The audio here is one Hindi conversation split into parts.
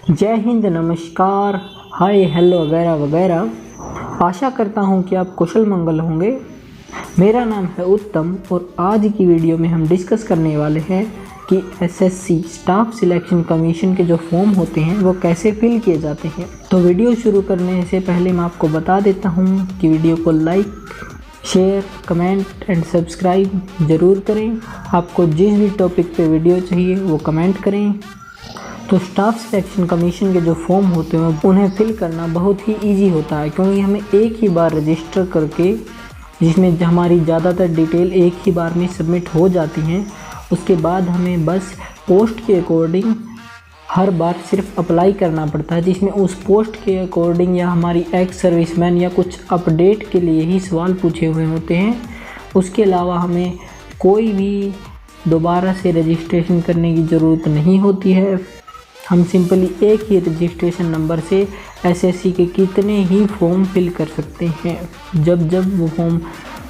जय हिंद, नमस्कार, हाय, हेलो वगैरह वगैरह। आशा करता हूँ कि आप कुशल मंगल होंगे। मेरा नाम है उत्तम और आज की वीडियो में हम डिस्कस करने वाले हैं कि एसएससी स्टाफ सिलेक्शन कमीशन के जो फॉर्म होते हैं वो कैसे फिल किए जाते हैं। तो वीडियो शुरू करने से पहले मैं आपको बता देता हूँ कि वीडियो को like, share, comment and subscribe ज़रूर करें। आपको जिस भी टॉपिक पे वीडियो चाहिए वो कमेंट करें। तो स्टाफ सिलेक्शन कमीशन के जो फॉर्म होते हैं उन्हें फिल करना बहुत ही इजी होता है, क्योंकि हमें एक ही बार रजिस्टर करके, जिसमें हमारी ज़्यादातर डिटेल एक ही बार में सबमिट हो जाती हैं, उसके बाद हमें बस पोस्ट के अकॉर्डिंग हर बार सिर्फ अप्लाई करना पड़ता है, जिसमें उस पोस्ट के अकॉर्डिंग या हमारी एक्स सर्विसमैन या कुछ अपडेट के लिए ही सवाल पूछे हुए होते हैं। उसके अलावा हमें कोई भी दोबारा से रजिस्ट्रेशन करने की ज़रूरत नहीं होती है। हम सिंपली एक ही रजिस्ट्रेशन नंबर से एसएससी के कितने ही फॉर्म फिल कर सकते हैं। जब वो फॉर्म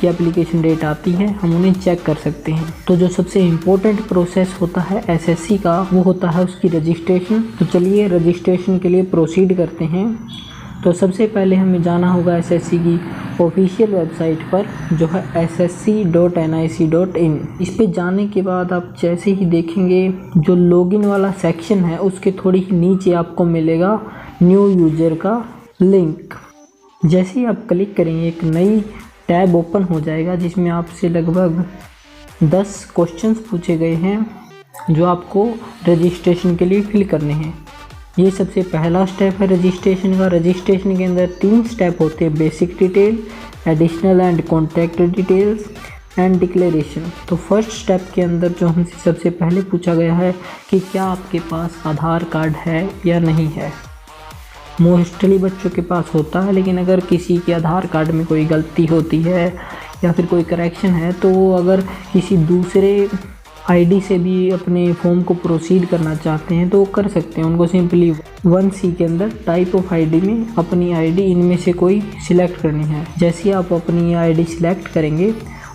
की एप्लीकेशन डेट आती है हम उन्हें चेक कर सकते हैं। तो जो सबसे इम्पोर्टेंट प्रोसेस होता है एसएससी का वो होता है उसकी रजिस्ट्रेशन। तो चलिए रजिस्ट्रेशन के लिए प्रोसीड करते हैं। तो सबसे पहले हमें जाना होगा एसएससी की ऑफिशियल वेबसाइट पर, जो है ssc.nic.in। इस पे जाने के बाद आप जैसे ही देखेंगे जो लॉगिन वाला सेक्शन है उसके थोड़ी ही नीचे आपको मिलेगा न्यू यूज़र का लिंक। जैसे ही आप क्लिक करेंगे एक नई टैब ओपन हो जाएगा, जिसमें आपसे लगभग 10 क्वेश्चंस पूछे गए हैं जो आपको रजिस्ट्रेशन के लिए फिल करने हैं। ये सबसे पहला स्टेप है रजिस्ट्रेशन का। रजिस्ट्रेशन के अंदर 3 स्टेप होते हैं: basic detail, additional and contact details and declaration. तो फर्स्ट स्टेप के अंदर जो हमसे सबसे पहले पूछा गया है कि क्या आपके पास आधार कार्ड है या नहीं है। मोस्टली बच्चों के पास होता है, लेकिन अगर किसी के आधार कार्ड में कोई गलती होती है या फिर कोई करेक्शन है तो वो अगर किसी दूसरे आईडी से भी अपने फॉर्म को प्रोसीड करना चाहते हैं तो वो कर सकते हैं। उनको सिंपली 1C के अंदर टाइप ऑफ आईडी में अपनी आईडी इनमें से कोई सिलेक्ट करनी है। जैसे ही आप अपनी आईडी सिलेक्ट करेंगे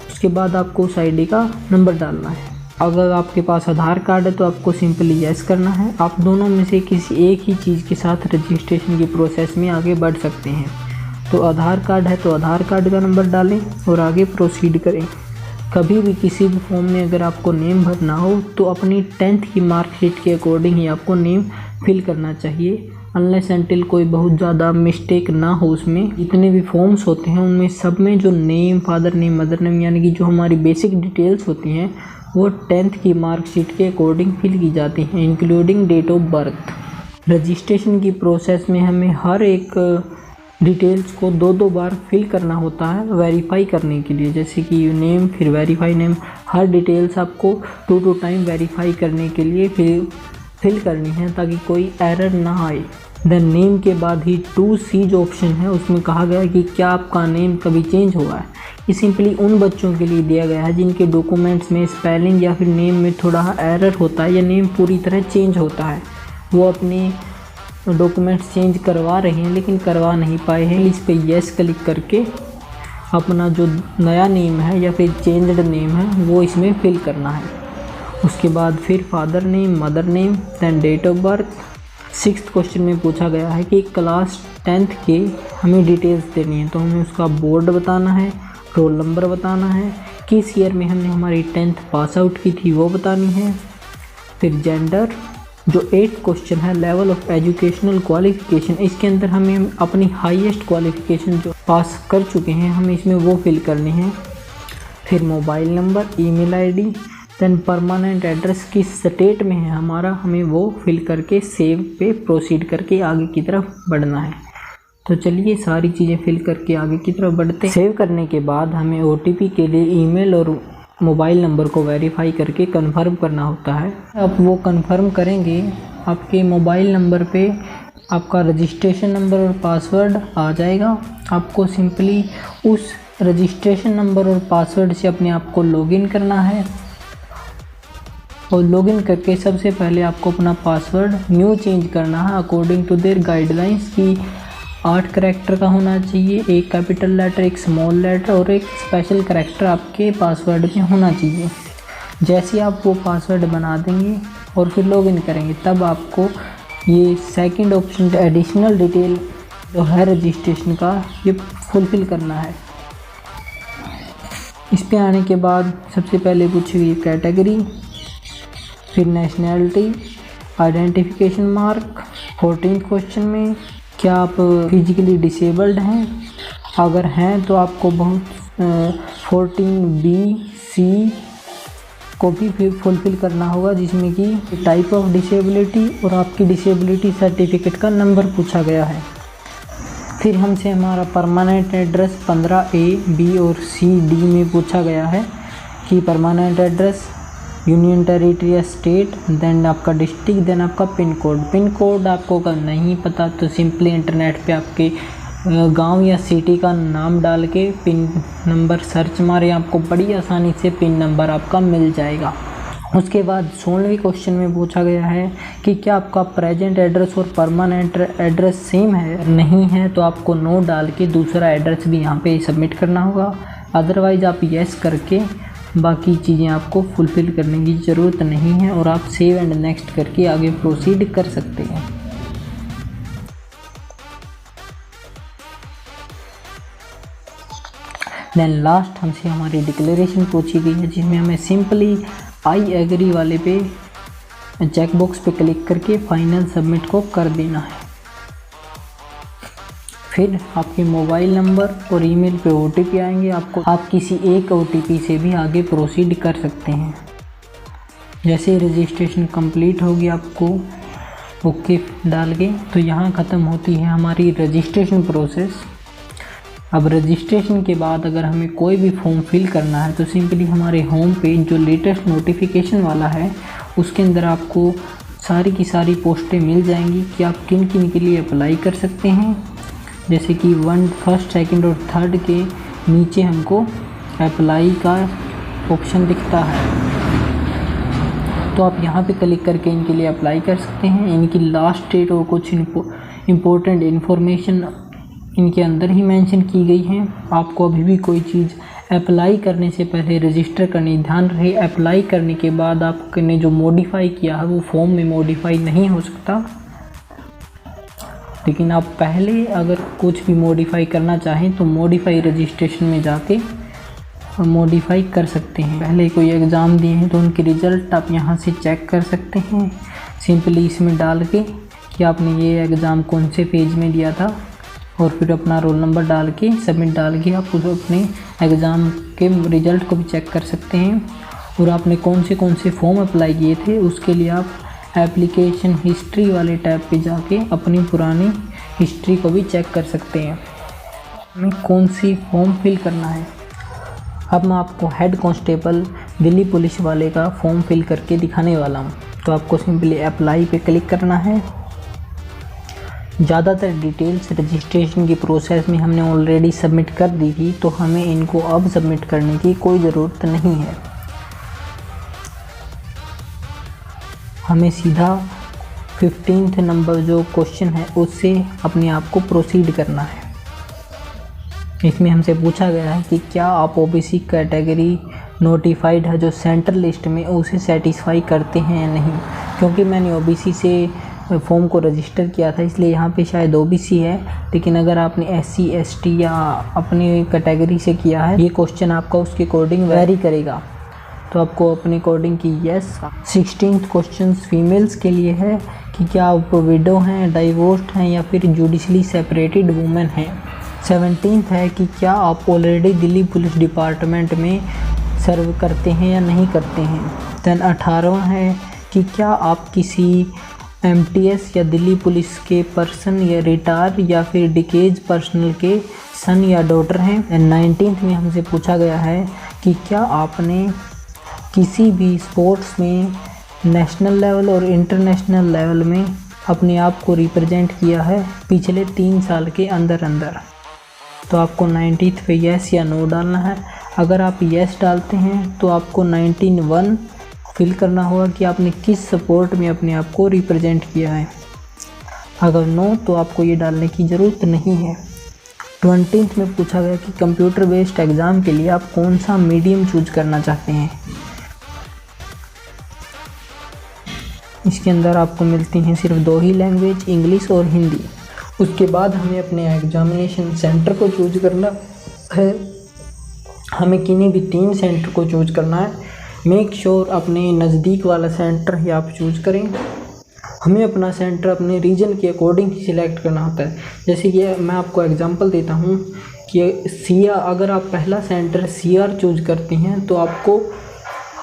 उसके बाद आपको उस आईडी का नंबर डालना है। अगर आपके पास आधार कार्ड है तो आपको सिंपली यस करना है। आप दोनों में से किसी एक ही चीज़ के साथ रजिस्ट्रेशन की प्रोसेस में आगे बढ़ सकते हैं। तो आधार कार्ड है तो आधार कार्ड का नंबर डालें और आगे प्रोसीड करें। कभी भी किसी भी फॉर्म में अगर आपको नेम भरना हो तो अपनी 10th की मार्कशीट के अकॉर्डिंग ही आपको नेम फिल करना चाहिए, अनलेस अनटिल कोई बहुत ज़्यादा मिस्टेक ना हो। उसमें जितने भी फॉर्म्स होते हैं उनमें सब में जो name, father name, mother name, यानी कि जो हमारी बेसिक डिटेल्स होती हैं वो 10th की मार्कशीट के अकॉर्डिंग फिल की जाती हैं, including date of birth. Registration की प्रोसेस में हमें हर एक डिटेल्स को 2 बार फिल करना होता है वेरीफाई करने के लिए। जैसे कि नेम फिर वेरीफाई नेम, हर डिटेल्स आपको 2 टाइम वेरीफाई करने के लिए फिल करनी है ताकि कोई एरर ना आए। देन नेम के बाद ही 2C जो ऑप्शन है उसमें कहा गया है कि क्या आपका नेम कभी चेंज हुआ है। ये सिंपली उन बच्चों के लिए दिया गया है जिनके डॉक्यूमेंट्स में स्पेलिंग या फिर नेम में थोड़ा एरर होता है या नेम पूरी तरह चेंज होता है। वो अपने डॉक्यूमेंट्स चेंज करवा रहे हैं लेकिन करवा नहीं पाए हैं। इस पे यस क्लिक करके अपना जो नया नेम है या फिर चेंज्ड नेम है वो इसमें फिल करना है। उसके बाद फिर father name, mother name, then date of birth. 6th question में पूछा गया है कि क्लास 10th के हमें डिटेल्स देनी है, तो हमें उसका बोर्ड बताना है, रोल नंबर बताना है, किस ईयर में हमने हमारी 10th पास आउट की थी वो बतानी है। फिर जेंडर। जो 8th क्वेश्चन है लेवल ऑफ एजुकेशनल क्वालिफ़िकेशन, इसके अंदर हमें अपनी हाईएस्ट क्वालिफ़िकेशन जो पास कर चुके हैं हमें इसमें वो फिल करनी है। फिर mobile number, email ID, then permanent address किस स्टेट में है हमारा, हमें वो फिल करके सेव पे प्रोसीड करके आगे की तरफ बढ़ना है। तो चलिए सारी चीज़ें फिल करके आगे की तरफ बढ़ते हैं। सेव करने के बाद हमें OTP के लिए ईमेल और मोबाइल नंबर को वेरीफाई करके कंफर्म करना होता है। अब वो कंफर्म करेंगे आपके मोबाइल नंबर पे आपका रजिस्ट्रेशन नंबर और पासवर्ड आ जाएगा। आपको सिंपली उस रजिस्ट्रेशन नंबर और पासवर्ड से अपने आप को लॉगिन करना है और लॉगिन करके सबसे पहले आपको अपना पासवर्ड न्यू चेंज करना है अकॉर्डिंग टू देयर गाइडलाइंस की 8 करैक्टर का होना चाहिए, एक कैपिटल लेटर, एक स्मॉल लेटर और एक स्पेशल करैक्टर आपके पासवर्ड में होना चाहिए। जैसे आप वो पासवर्ड बना देंगे और फिर लॉगिन करेंगे तब आपको ये सेकंड ऑप्शन एडिशनल डिटेल जो है रजिस्ट्रेशन का, ये फुलफ़िल करना है। इस पे आने के बाद सबसे पहले पूछेगी कैटेगरी, फिर nationality, identification mark. 14th question में क्या आप फिजिकली डिसेबल्ड हैं, अगर हैं तो आपको बहुत 14B/C को भी फुलफ़िल करना होगा, जिसमें कि टाइप ऑफ डिसेबिलिटी और आपकी डिसेबिलिटी सर्टिफिकेट का नंबर पूछा गया है। फिर हमसे हमारा परमानेंट एड्रेस 15A, B और C, D में पूछा गया है कि परमानेंट एड्रेस, यूनियन टेरिटरी या स्टेट, देन आपका डिस्ट्रिक्ट, देन आपका पिन कोड। पिन कोड आपको अगर नहीं पता तो सिंपली इंटरनेट पे आपके गांव या सिटी का नाम डाल के पिन नंबर सर्च मारें, आपको बड़ी आसानी से पिन नंबर आपका मिल जाएगा। उसके बाद 16वें क्वेश्चन में पूछा गया है कि क्या आपका प्रेजेंट एड्रेस और परमानेंट एड्रेस सेम है, नहीं है तो आपको नो डाल के दूसरा एड्रेस भी यहाँ पे सबमिट करना होगा। अदरवाइज़ आप यस करके बाकी चीज़ें आपको फुलफ़िल करने की ज़रूरत नहीं है और आप सेव एंड नेक्स्ट करके आगे प्रोसीड कर सकते हैं। देन लास्ट हमसे हमारी डिक्लेरेशन पूछी गई है, जिसमें हमें सिंपली आई एग्री वाले पे चेक बॉक्स पे क्लिक करके फाइनल सबमिट को कर देना है। फिर आपके मोबाइल नंबर और ईमेल पे OTP आएंगे, आपको आप किसी एक OTP से भी आगे प्रोसीड कर सकते हैं। जैसे रजिस्ट्रेशन कंप्लीट होगी आपको ओके डाल के, तो यहाँ ख़त्म होती है हमारी रजिस्ट्रेशन प्रोसेस। अब रजिस्ट्रेशन के बाद अगर हमें कोई भी फॉर्म फिल करना है तो सिंपली हमारे होम पेज जो लेटेस्ट नोटिफिकेशन वाला है उसके अंदर आपको सारी की सारी पोस्टें मिल जाएंगी कि आप किन किन के लिए अप्लाई कर सकते हैं। जैसे कि 1, 1, 2 और 3 के नीचे हमको अप्लाई का ऑप्शन दिखता है, तो आप यहाँ पे क्लिक करके इनके लिए अप्लाई कर सकते हैं। इनकी लास्ट डेट और कुछ इम्पोर्टेंट इन्फॉर्मेशन इनके अंदर ही मेंशन की गई हैं। आपको अभी भी कोई चीज़ अप्लाई करने से पहले रजिस्टर करनी, ध्यान रहे अप्लाई करने के बाद आपने जो मॉडिफाई किया है वो फॉर्म में मॉडिफाई नहीं हो सकता, लेकिन आप पहले अगर कुछ भी मॉडिफाई करना चाहें तो मॉडिफाई रजिस्ट्रेशन में जाके मॉडिफाई कर सकते हैं। पहले कोई एग्ज़ाम दिए हैं तो उनके रिज़ल्ट आप यहाँ से चेक कर सकते हैं, सिंपली इसमें डाल के कि आपने ये एग्ज़ाम कौन से पेज में दिया था और फिर अपना रोल नंबर डाल के सबमिट डाल के आप अपने एग्ज़ाम के रिज़ल्ट को भी चेक कर सकते हैं। और आपने कौन से फॉर्म अप्लाई किए थे उसके लिए आप एप्लीकेशन हिस्ट्री वाले टैब पे जाके अपनी पुरानी हिस्ट्री को भी चेक कर सकते हैं, हमें कौन सी फॉर्म फिल करना है। अब मैं आपको हेड कांस्टेबल दिल्ली पुलिस वाले का फॉर्म फिल करके दिखाने वाला हूँ। तो आपको सिंपली अप्लाई पे क्लिक करना है। ज़्यादातर डिटेल्स रजिस्ट्रेशन की प्रोसेस में हमने ऑलरेडी सबमिट कर दी थी, तो हमें इनको अब सबमिट करने की कोई ज़रूरत नहीं है। हमें सीधा 15th नंबर जो क्वेश्चन है उससे अपने आप को प्रोसीड करना है। इसमें हमसे पूछा गया है कि क्या आप OBC कैटेगरी नोटिफाइड है जो सेंट्रल लिस्ट में, उसे सेटिस्फाई करते हैं या नहीं। क्योंकि मैंने OBC से फॉर्म को रजिस्टर किया था इसलिए यहाँ पे शायद OBC है, लेकिन अगर आपने SC ST या अपनी कैटेगरी से किया है, ये क्वेश्चन आपका उसके अकॉर्डिंग वेरी करेगा, तो आपको अपने अकॉर्डिंग की यस। 16th क्वेश्चन फीमेल्स के लिए है कि क्या आप विडो हैं, डाइवोर्स्ड हैं या फिर जुडिशली सेपरेटेड वुमेन हैं। 17th है कि क्या आप ऑलरेडी दिल्ली पुलिस डिपार्टमेंट में सर्व करते हैं या नहीं करते हैं। देन 18वां है कि क्या आप किसी MTS या दिल्ली पुलिस के पर्सन या रिटायर या फिर डिकेज पर्सनल के सन या डॉटर हैं। 19th में हमसे पूछा गया है कि क्या आपने किसी भी स्पोर्ट्स में नेशनल लेवल और इंटरनेशनल लेवल में अपने आप को रिप्रेजेंट किया है पिछले 3 साल के अंदर। तो आपको 19th पे यस या नो डालना है। अगर आप यस डालते हैं तो आपको 19(1) फिल करना होगा कि आपने किस स्पोर्ट में अपने आप को रिप्रेजेंट किया है। अगर नो तो आपको ये डालने की ज़रूरत नहीं है। 20th में पूछा गया कि कंप्यूटर बेस्ड एग्ज़ाम के लिए आप कौन सा मीडियम चूज करना चाहते हैं। इसके अंदर आपको मिलती हैं सिर्फ 2 ही लैंग्वेज, इंग्लिश और हिंदी। उसके बाद हमें अपने एग्जामिनेशन सेंटर को चूज करना है। हमें किन्हीं भी 3 सेंटर को चूज करना है। मेक श्योर अपने नज़दीक वाला सेंटर ही आप चूज करें। हमें अपना सेंटर अपने रीजन के अकॉर्डिंग ही सिलेक्ट करना होता है। जैसे कि मैं आपको एग्जांपल देता हूँ कि सीआर, अगर आप पहला सेंटर सीआर चूज करते हैं तो आपको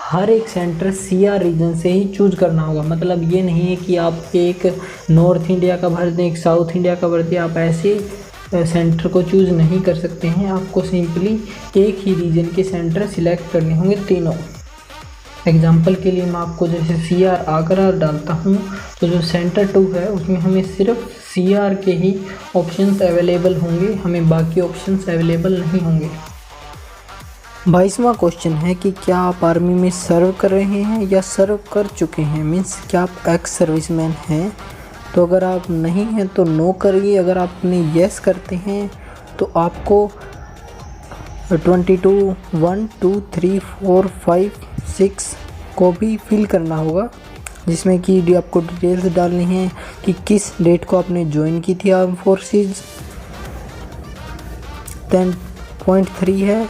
हर एक सेंटर सीआर रीजन से ही चूज करना होगा। मतलब ये नहीं है कि आप एक नॉर्थ इंडिया का भर दें, एक साउथ इंडिया का भर दें, आप ऐसे सेंटर को चूज़ नहीं कर सकते हैं। आपको सिंपली एक ही रीजन के सेंटर सिलेक्ट करने होंगे तीनों। एग्जाम्पल के लिए मैं आपको जैसे सीआर आगरा डालता हूँ तो जो सेंटर 2 है उसमें हमें सिर्फ सीआर के ही ऑप्शंस अवेलेबल होंगे, हमें बाकी ऑप्शंस अवेलेबल नहीं होंगे। 22वां क्वेश्चन है कि क्या आप आर्मी में सर्व कर रहे हैं या सर्व कर चुके हैं, मीन्स क्या आप एक्स सर्विसमैन हैं। तो अगर आप नहीं हैं तो नो करिए। अगर आपने येस करते हैं तो आपको 22, 1, 2, 3, 4, 5, 6 को भी फिल करना होगा, जिसमें कि आपको डिटेल्स डालनी है कि किस डेट को आपने ज्वाइन की थी आर्म फोर्सेस। 10.3 है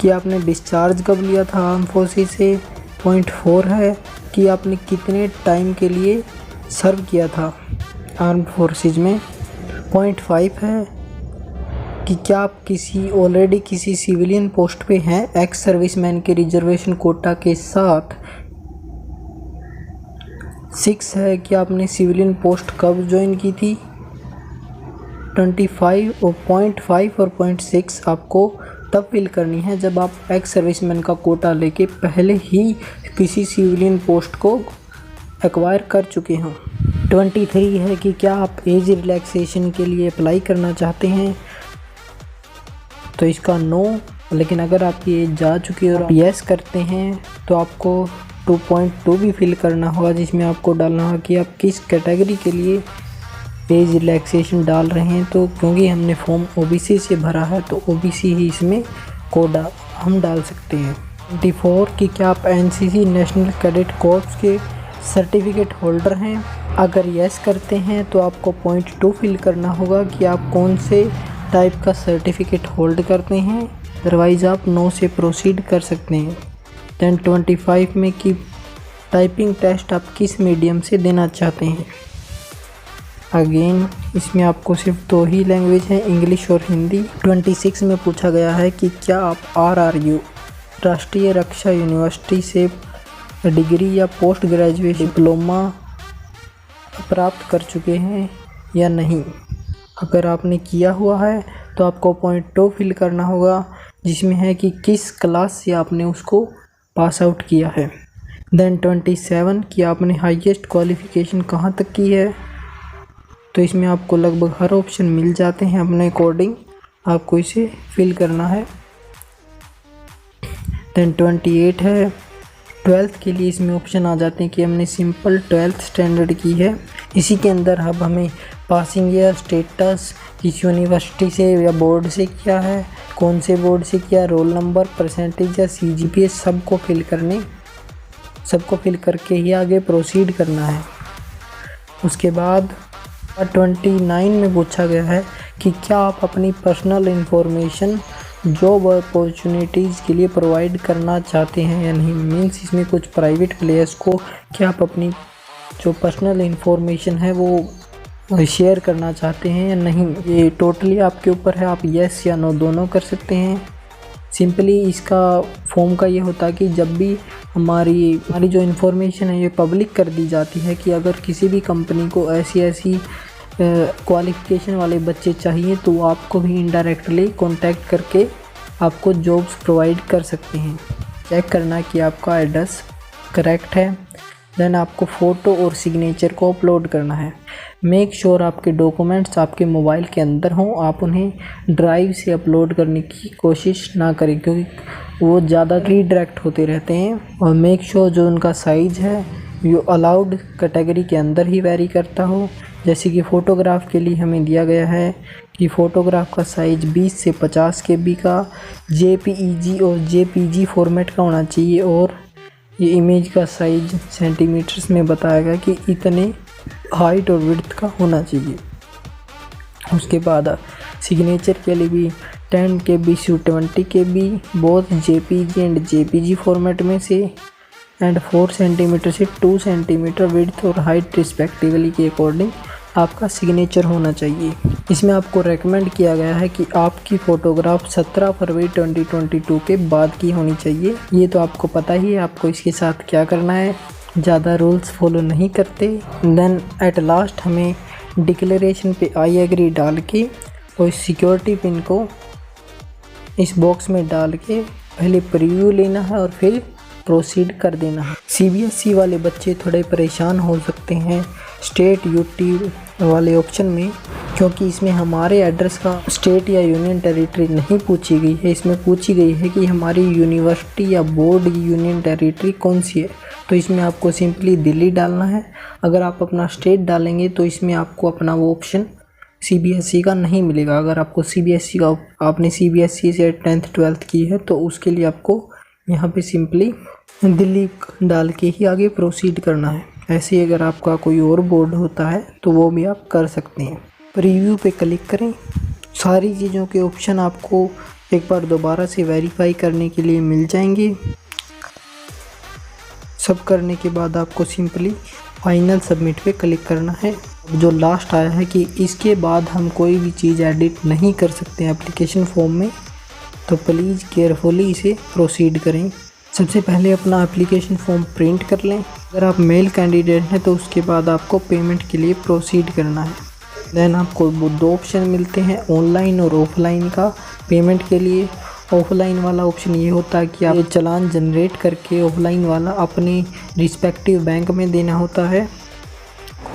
कि आपने डिस्चार्ज कब लिया था आर्म फोर्सेस से। 0.4 है कि आपने कितने टाइम के लिए सर्व किया था आर्म फोर्सेस में। 0.5 है कि क्या आप ऑलरेडी किसी सिविलियन पोस्ट पे हैं एक्स सर्विसमैन के रिजर्वेशन कोटा के साथ। 6 है कि आपने सिविलियन पोस्ट कब ज्वाइन की थी। 25 और 0.5 और 0.6 आपको तब फिल करनी है जब आप एक्स सर्विसमैन का कोटा लेके पहले ही किसी सिविलियन पोस्ट को एक्वायर कर चुके हों। 23 है कि क्या आप एज रिलैक्सेशन के लिए अप्लाई करना चाहते हैं, तो इसका नो। लेकिन अगर आपकी एज जा चुकी है और आप येस करते हैं तो आपको 2.2 भी फिल करना होगा, जिसमें आपको डालना होगा कि आप किस कैटेगरी के लिए एज रिलैक्सेशन डाल रहे हैं। तो क्योंकि हमने फॉर्म ओबीसी से भरा है तो ओबीसी ही इसमें कोड हम डाल सकते हैं। 24 कि क्या आप एनसीसी नेशनल कैडेट कॉर्प्स के सर्टिफिकेट होल्डर हैं। अगर येस करते हैं तो आपको 0.2 फिल करना होगा कि आप कौन से टाइप का सर्टिफिकेट होल्ड करते हैं, अदरवाइज़ आप नो से प्रोसीड कर सकते हैं। 10.25 में कि टाइपिंग टेस्ट आप किस मीडियम से देना चाहते हैं। अगेन इसमें आपको सिर्फ 2 ही लैंग्वेज हैं, इंग्लिश और हिंदी। 26 में पूछा गया है कि क्या आप RRU राष्ट्रीय रक्षा यूनिवर्सिटी से डिग्री या पोस्ट ग्रेजुएशन डिप्लोमा प्राप्त कर चुके हैं या नहीं। अगर आपने किया हुआ है तो आपको 0.2 फिल करना होगा, जिसमें है कि किस क्लास से आपने उसको पास आउट किया है। देन 27 कि आपने हाईएस्ट क्वालिफ़िकेशन कहाँ तक की है। तो इसमें आपको लगभग हर ऑप्शन मिल जाते हैं, अपने अकॉर्डिंग आपको इसे फिल करना है। देन 28 है 12th के लिए इसमें ऑप्शन आ जाते हैं कि हमने सिंपल 12th स्टैंडर्ड की है। इसी के अंदर अब हमें पासिंग ईयर, स्टेटस, किस यूनिवर्सिटी से या बोर्ड से किया है, कौन से बोर्ड से किया, रोल नंबर, परसेंटेज या CGPA सबको फिल करके ही आगे प्रोसीड करना है। उसके बाद 29 में पूछा गया है कि क्या आप अपनी पर्सनल इंफॉर्मेशन जॉब अपॉर्चुनिटीज़ के लिए प्रोवाइड करना चाहते हैं या नहीं। मीन्स इसमें कुछ प्राइवेट प्लेयर्स को क्या आप अपनी जो पर्सनल इंफॉर्मेशन है वो शेयर करना चाहते हैं या नहीं। ये टोटली आपके ऊपर है, आप येस या नो दोनों कर सकते हैं। सिंपली इसका फॉर्म का ये होता है कि जब भी हमारी जो इन्फॉर्मेशन है ये पब्लिक कर दी जाती है कि अगर किसी भी कंपनी को ऐसी क्वालिफ़िकेशन वाले बच्चे चाहिए तो वो आपको भी इनडायरेक्टली कांटेक्ट करके आपको जॉब्स प्रोवाइड कर सकते हैं। चेक करना कि आपका एड्रेस करेक्ट है। देन आपको फ़ोटो और सिग्नेचर को अपलोड करना है। मेक श्योर आपके डॉक्यूमेंट्स आपके मोबाइल के अंदर हों, आप उन्हें ड्राइव से अपलोड करने की कोशिश ना करें क्योंकि वो ज़्यादा रीडायरेक्ट होते रहते हैं। और मेक श्योर जो उनका साइज़ है वो अलाउड कैटेगरी के अंदर ही वेरी करता हो। जैसे कि फ़ोटोग्राफ के लिए हमें दिया गया है कि फ़ोटोग्राफ का साइज़ 20 से 50 KB का JPEG और JPG फॉर्मेट का होना चाहिए और ये इमेज का साइज सेंटीमीटर्स में बताया गया कि इतने हाइट और विड्थ का होना चाहिए। उसके बाद सिग्नेचर के लिए भी 10 KB से 20 KB both JPG and JPG format में से एंड 4 सेंटीमीटर से 2 सेंटीमीटर विड्थ और हाइट रिस्पेक्टिवली के अकॉर्डिंग आपका सिग्नेचर होना चाहिए। इसमें आपको रेकमेंड किया गया है कि आपकी फ़ोटोग्राफ 17 फरवरी 2022 के बाद की होनी चाहिए। ये तो आपको पता ही है आपको इसके साथ क्या करना है, ज़्यादा रूल्स फॉलो नहीं करते। देन एट लास्ट हमें डिक्लेरेशन पे आई एग्री डाल के और सिक्योरिटी पिन को इस बॉक्स में डाल के पहले प्रीव्यू लेना है और फिर प्रोसीड कर देना है। CBSE वाले बच्चे थोड़े परेशान हो सकते हैं स्टेट यूटी वाले ऑप्शन में, क्योंकि इसमें हमारे एड्रेस का स्टेट या यूनियन टेरिटरी नहीं पूछी गई है। इसमें पूछी गई है कि हमारी यूनिवर्सिटी या बोर्ड की यूनियन टेरिटरी कौन सी है। तो इसमें आपको सिंपली दिल्ली डालना है। अगर आप अपना स्टेट डालेंगे तो इसमें आपको अपना वो ऑप्शन CBSE का नहीं मिलेगा। अगर आपको CBSE का आपने CBSE से 10th 12th की है तो उसके लिए आपको यहाँ पे सिंपली दिल्ली डाल के ही आगे प्रोसीड करना है। ऐसे ही अगर आपका कोई और बोर्ड होता है तो वो भी आप कर सकते हैं। प्रीव्यू पे क्लिक करें। सारी चीज़ों के ऑप्शन आपको एक बार दोबारा से वेरीफाई करने के लिए मिल जाएंगे। सब करने के बाद आपको सिंपली फाइनल सबमिट पे क्लिक करना है। जो लास्ट आया है कि इसके बाद हम कोई भी चीज़ एडिट नहीं कर सकते हैं एप्लीकेशन फॉर्म में, तो प्लीज़ केयरफुली इसे प्रोसीड करें। सबसे पहले अपना एप्लीकेशन फॉर्म प्रिंट कर लें। अगर आप मेल कैंडिडेट हैं तो उसके बाद आपको पेमेंट के लिए प्रोसीड करना है। देन आपको वो 2 ऑप्शन मिलते हैं, ऑनलाइन और ऑफलाइन का पेमेंट के लिए। ऑफलाइन वाला ऑप्शन ये होता है कि आप ये चालान जनरेट करके ऑफलाइन वाला अपने रिस्पेक्टिव बैंक में देना होता है।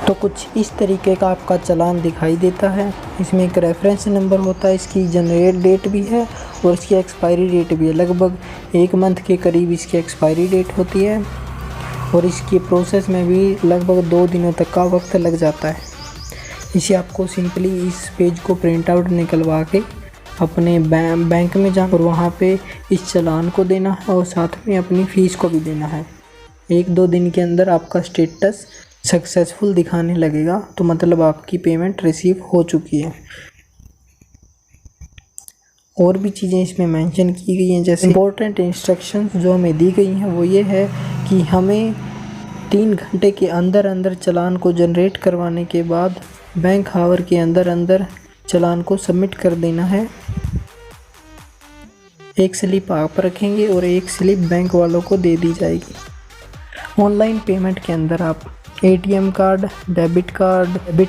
तो कुछ इस तरीके का आपका चालान दिखाई देता है। इसमें एक रेफरेंस नंबर होता है, इसकी जनरेट डेट भी है और इसकी एक्सपायरी डेट भी है। लगभग 1 मंथ के करीब इसकी एक्सपायरी डेट होती है और इसकी प्रोसेस में भी लगभग 2 दिनों तक का वक्त लग जाता है। इसे आपको सिंपली इस पेज को प्रिंट आउट निकलवा के अपने बैंक में जा और वहाँ पे इस चालान को देना है और साथ में अपनी फ़ीस को भी देना है। 1-2 दिन के अंदर आपका स्टेटस सक्सेसफुल दिखाने लगेगा, तो मतलब आपकी पेमेंट रिसीव हो चुकी है। और भी चीज़ें इसमें मेंशन की गई हैं, जैसे इम्पोर्टेंट इंस्ट्रक्शंस जो हमें दी गई हैं वो ये है कि हमें 3 घंटे के अंदर अंदर चालान को जनरेट करवाने के बाद बैंक आवर के अंदर अंदर चालान को सबमिट कर देना है। एक स्लिप आप रखेंगे और एक स्लिप बैंक वालों को दे दी जाएगी। ऑनलाइन पेमेंट के अंदर आप ATM card, debit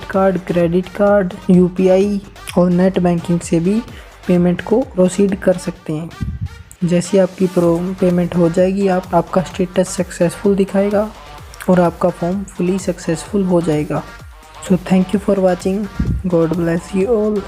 card, credit card, UPI और नेट बैंकिंग से भी पेमेंट को प्रोसीड कर सकते हैं। जैसे आपकी पेमेंट हो जाएगी आपका स्टेटस सक्सेसफुल दिखाएगा और आपका फॉर्म फुली सक्सेसफुल हो जाएगा। So thank you for watching. God bless you all.